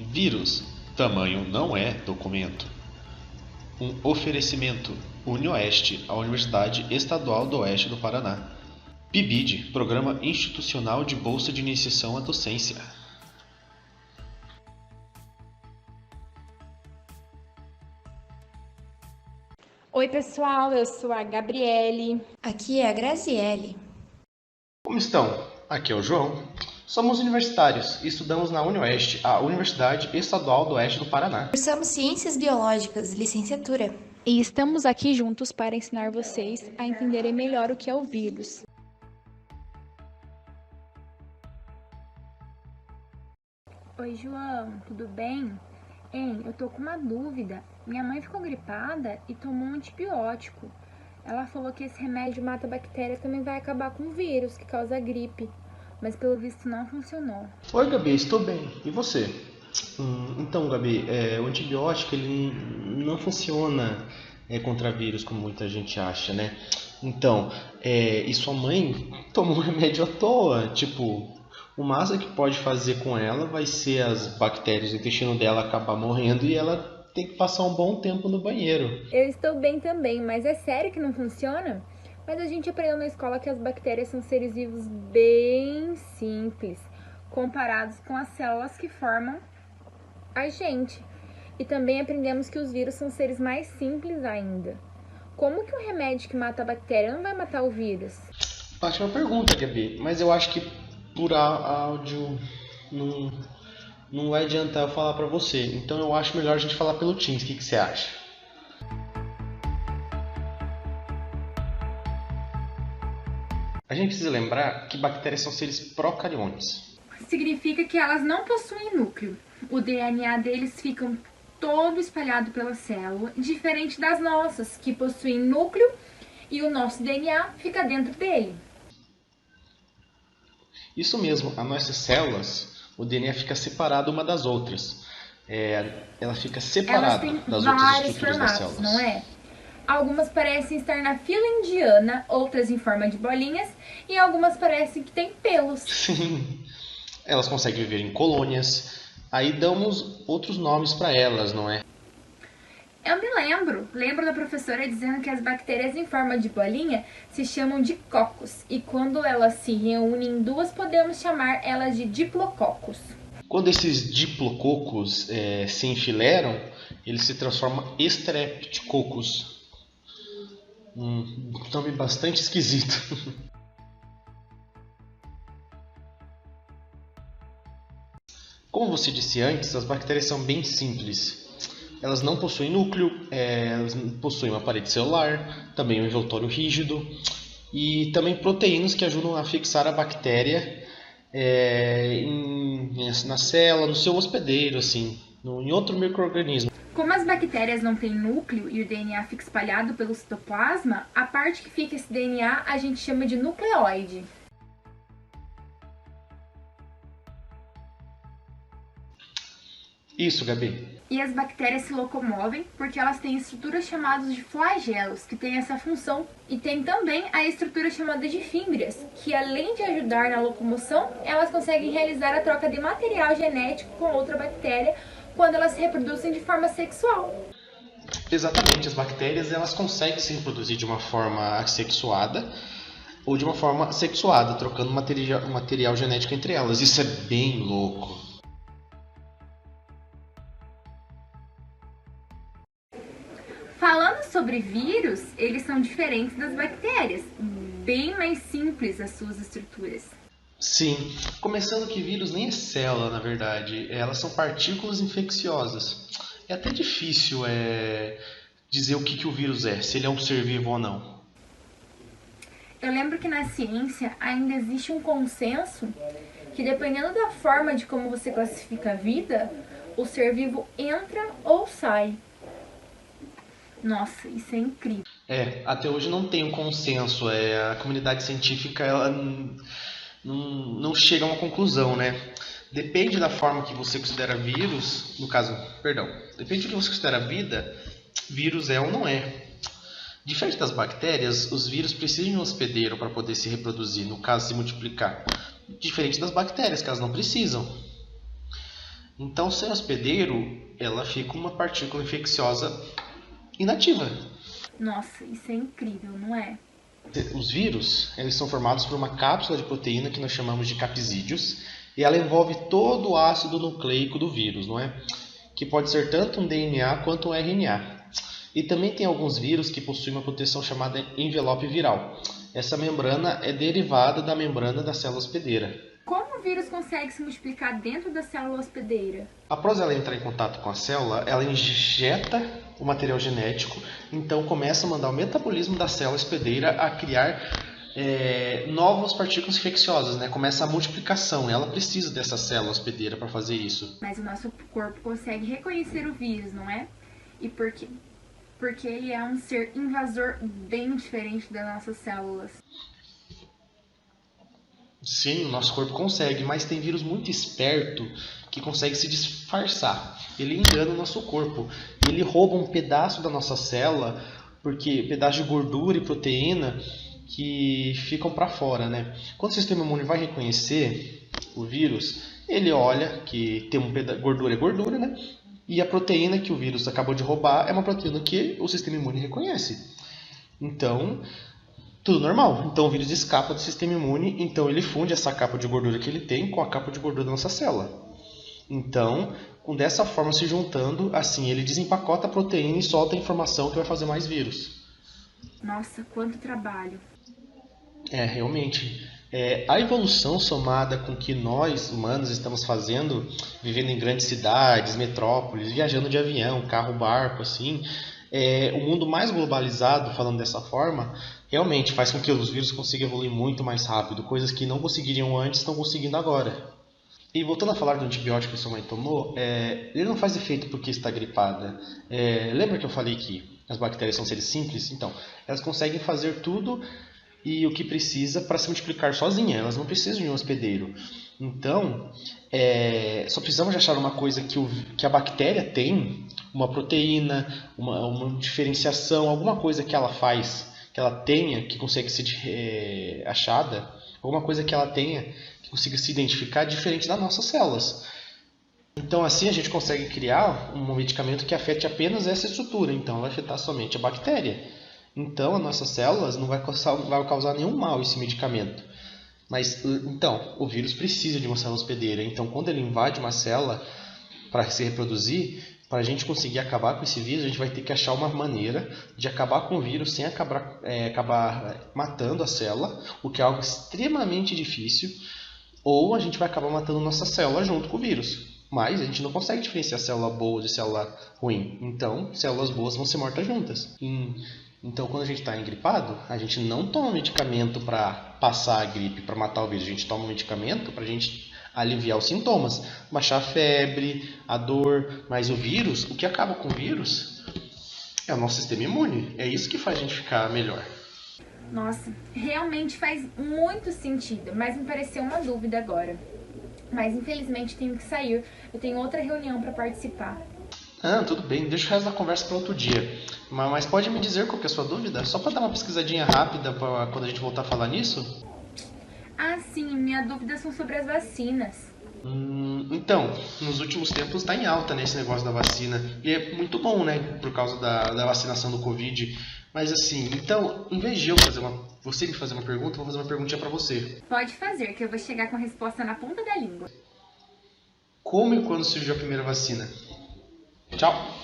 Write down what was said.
Vírus, tamanho não é documento. Um oferecimento, UniOeste, a Universidade Estadual do Oeste do Paraná. PIBID, Programa Institucional de Bolsa de Iniciação à Docência. Oi pessoal, eu sou a Gabriele. Aqui é a Graziele. Como estão? Aqui é o João. Somos universitários e estudamos na UniOeste, a Universidade Estadual do Oeste do Paraná. Cursamos Ciências Biológicas, licenciatura. E estamos aqui juntos para ensinar vocês a entenderem melhor o que é o vírus. Oi, João, tudo bem? Hein, eu tô com uma dúvida. Minha mãe ficou gripada e tomou um antibiótico. Ela falou que esse remédio mata a bactéria e também vai acabar com o vírus que causa a gripe. Mas pelo visto não funcionou. Oi, Gabi, estou bem. E você? Então, Gabi, o antibiótico ele não funciona contra vírus como muita gente acha, né? Então, e sua mãe tomou um remédio à toa. Tipo, o máximo que pode fazer com ela vai ser as bactérias do intestino dela acabar morrendo e ela tem que passar um bom tempo no banheiro. Eu estou bem também, mas é sério que não funciona? Mas a gente aprendeu na escola que as bactérias são seres vivos bem simples, comparados com as células que formam a gente. E também aprendemos que os vírus são seres mais simples ainda. Como que um remédio que mata a bactéria não vai matar o vírus? Ótima pergunta, Gabi, mas eu acho que por áudio não vai adiantar eu falar para você. Então eu acho melhor a gente falar pelo Teams. O que você acha? A gente precisa lembrar que bactérias são seres procariontes. Significa que elas não possuem núcleo. O DNA deles fica todo espalhado pela célula, diferente das nossas, que possuem núcleo e o nosso DNA fica dentro dele. Isso mesmo, as nossas células, o DNA fica separado uma das outras. Ela fica separada das outras estruturas das células. Não é? Algumas parecem estar na fila indiana, outras em forma de bolinhas, e algumas parecem que têm pelos. Sim, elas conseguem viver em colônias, aí damos outros nomes para elas, não é? Eu me lembro da professora dizendo que as bactérias em forma de bolinha se chamam de cocos, e quando elas se reúnem em duas, podemos chamar elas de diplococos. Quando esses diplococos se enfileiram, eles se transformam em streptococos. Um nome bastante esquisito. Como você disse antes, as bactérias são bem simples. Elas não possuem núcleo, elas possuem uma parede celular, também um envoltório rígido e também proteínas que ajudam a fixar a bactéria na célula, no seu hospedeiro, assim, em outro micro-organismo. Como as bactérias não têm núcleo e o DNA fica espalhado pelo citoplasma, a parte que fica esse DNA a gente chama de nucleóide. Isso, Gabi. E as bactérias se locomovem porque elas têm estruturas chamadas de flagelos, que têm essa função. E tem também a estrutura chamada de fímbrias, que além de ajudar na locomoção, elas conseguem realizar a troca de material genético com outra bactéria quando elas se reproduzem de forma sexual. Exatamente, as bactérias elas conseguem se reproduzir de uma forma assexuada ou de uma forma sexuada, trocando material genético entre elas. Isso é bem louco. Falando sobre vírus, eles são diferentes das bactérias, bem mais simples as suas estruturas. Sim, começando que vírus nem é célula, na verdade, elas são partículas infecciosas. É até difícil dizer o que o vírus é, se ele é um ser vivo ou não. Eu lembro que na ciência ainda existe um consenso que dependendo da forma de como você classifica a vida, o ser vivo entra ou sai. Nossa, isso é incrível. Até hoje não tem um consenso, a comunidade científica ela não chega a uma conclusão, né? Depende da forma que você considera vírus, depende do que você considera vida, vírus é ou não é. Diferente das bactérias, os vírus precisam de um hospedeiro para poder se reproduzir, no caso se multiplicar. Diferente das bactérias, que elas não precisam. Então, sem hospedeiro, ela fica uma partícula infecciosa inativa. Nossa, isso é incrível, não é? Os vírus, eles são formados por uma cápsula de proteína que nós chamamos de capsídeos, e ela envolve todo o ácido nucleico do vírus, não é? Que pode ser tanto um DNA quanto um RNA. E também tem alguns vírus que possuem uma proteção chamada envelope viral. Essa membrana é derivada da membrana da célula hospedeira. Como o vírus consegue se multiplicar dentro da célula hospedeira? Após ela entrar em contato com a célula, ela injeta o material genético, então começa a mandar o metabolismo da célula hospedeira a criar novas partículas infecciosas, né? Começa a multiplicação, ela precisa dessa célula hospedeira para fazer isso. Mas o nosso corpo consegue reconhecer o vírus, não é? E por quê? Porque ele é um ser invasor bem diferente das nossas células. Sim, o nosso corpo consegue, mas tem vírus muito esperto que consegue se disfarçar. Ele engana o nosso corpo. Ele rouba um pedaço da nossa célula, porque pedaço de gordura e proteína que ficam para fora, né? Quando o sistema imune vai reconhecer o vírus, ele olha que tem gordura é gordura, né? E a proteína que o vírus acabou de roubar é uma proteína que o sistema imune reconhece. Então, tudo normal. Então o vírus escapa do sistema imune, então ele funde essa capa de gordura que ele tem com a capa de gordura da nossa célula. Então, dessa forma se juntando, assim ele desempacota a proteína e solta a informação que vai fazer mais vírus. Nossa, quanto trabalho. Realmente. A evolução somada com que nós, humanos, estamos fazendo, vivendo em grandes cidades, metrópoles, viajando de avião, carro, barco, assim, o mundo mais globalizado, falando dessa forma, realmente faz com que os vírus consigam evoluir muito mais rápido. Coisas que não conseguiriam antes, estão conseguindo agora. E voltando a falar do antibiótico que sua mãe tomou, ele não faz efeito porque está gripada. Lembra que eu falei que as bactérias são seres simples? Então, elas conseguem fazer tudo e o que precisa para se multiplicar sozinha. Elas não precisam de um hospedeiro. Então, só precisamos de achar uma coisa que a bactéria tem, uma proteína, uma diferenciação, alguma coisa que ela faz, que ela tenha, que consegue ser achada, alguma coisa que ela tenha, que consiga se identificar diferente das nossas células. Então, assim, a gente consegue criar um medicamento que afete apenas essa estrutura. Então, vai afetar somente a bactéria. Então, as nossas células não vai causar nenhum mal esse medicamento. Mas, então, o vírus precisa de uma célula hospedeira. Então, quando ele invade uma célula para se reproduzir, para a gente conseguir acabar com esse vírus, a gente vai ter que achar uma maneira de acabar com o vírus sem acabar matando a célula, o que é algo extremamente difícil, ou a gente vai acabar matando nossa célula junto com o vírus. Mas a gente não consegue diferenciar célula boa de célula ruim. Então, células boas vão ser mortas juntas. Então, quando a gente está engripado, a gente não toma medicamento para passar a gripe, para matar o vírus. A gente toma medicamento para a gente aliviar os sintomas, baixar a febre, a dor. Mas o vírus, o que acaba com o vírus é o nosso sistema imune. É isso que faz a gente ficar melhor. Nossa, realmente faz muito sentido, mas me pareceu uma dúvida agora. Mas infelizmente tenho que sair, eu tenho outra reunião para participar. Tudo bem, deixa o resto da conversa para outro dia. Mas pode me dizer qual que é a sua dúvida? Só para dar uma pesquisadinha rápida para quando a gente voltar a falar nisso? Sim, minha dúvida são sobre as vacinas. Então, nos últimos tempos está em alta, né, esse negócio da vacina. E é muito bom, né, por causa da vacinação do Covid. Mas assim, então, em vez de você me fazer uma pergunta, eu vou fazer uma perguntinha para você. Pode fazer, que eu vou chegar com a resposta na ponta da língua. Como e quando surgiu a primeira vacina? Tchau!